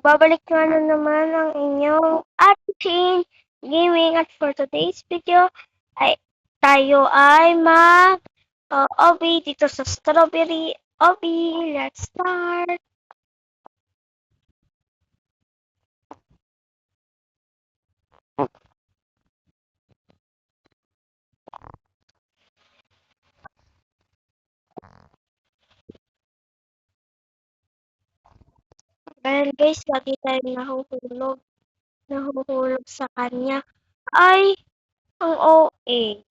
Babalik nga na naman ang inyong Ate Chin Gaming at for today's video ay tayo ay OB dito sa Strawberry OB. Let's start! Dahil guys, lagi tayong nahuhulog sa kanya ay ang OA.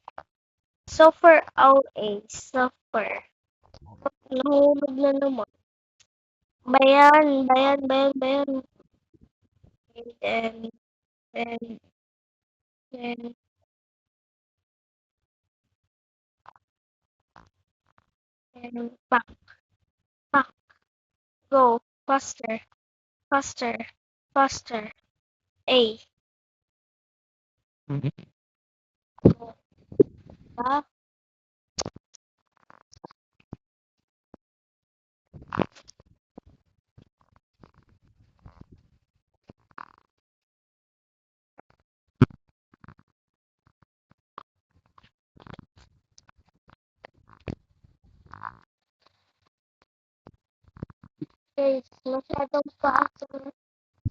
Super OA. Super. Nahulog na naman. Bayan, bayan, bayan, bayan. And then, then, then, back, back, go, faster, faster, faster. A. Back. Guys, masyadong paasa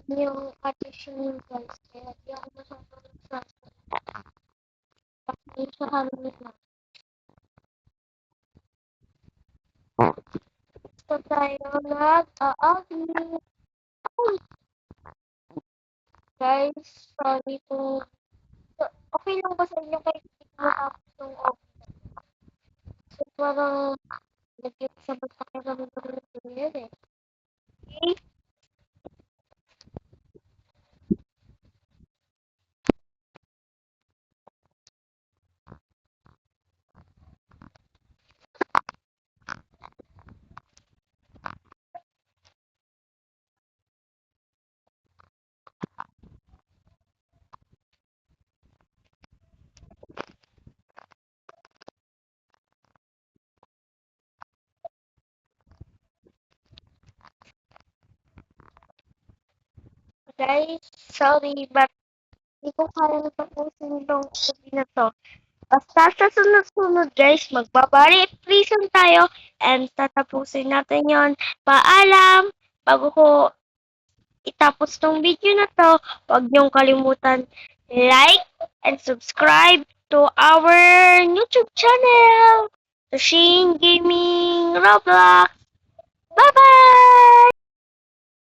yung attention guys. Kaya di ako masyadong nagsasalita. Hindi siya kami na. So tayo nag-aagi. Guys, sorry kung okay lang ba sa inyo kahit hindi ko matapos yung off? So parang nagkikisabot pa kayo kami ng yun eh. Okay? Guys, sorry but hindi ko kaya tapusin itong video na to. Basta sa sunod-sunod guys, magbabari prison tayo and tatapusin natin yon. Paalam! Bago ko itapos tong video na to, huwag niyong kalimutan like and subscribe to our YouTube channel, Shane Gaming Roblox. Bye-bye!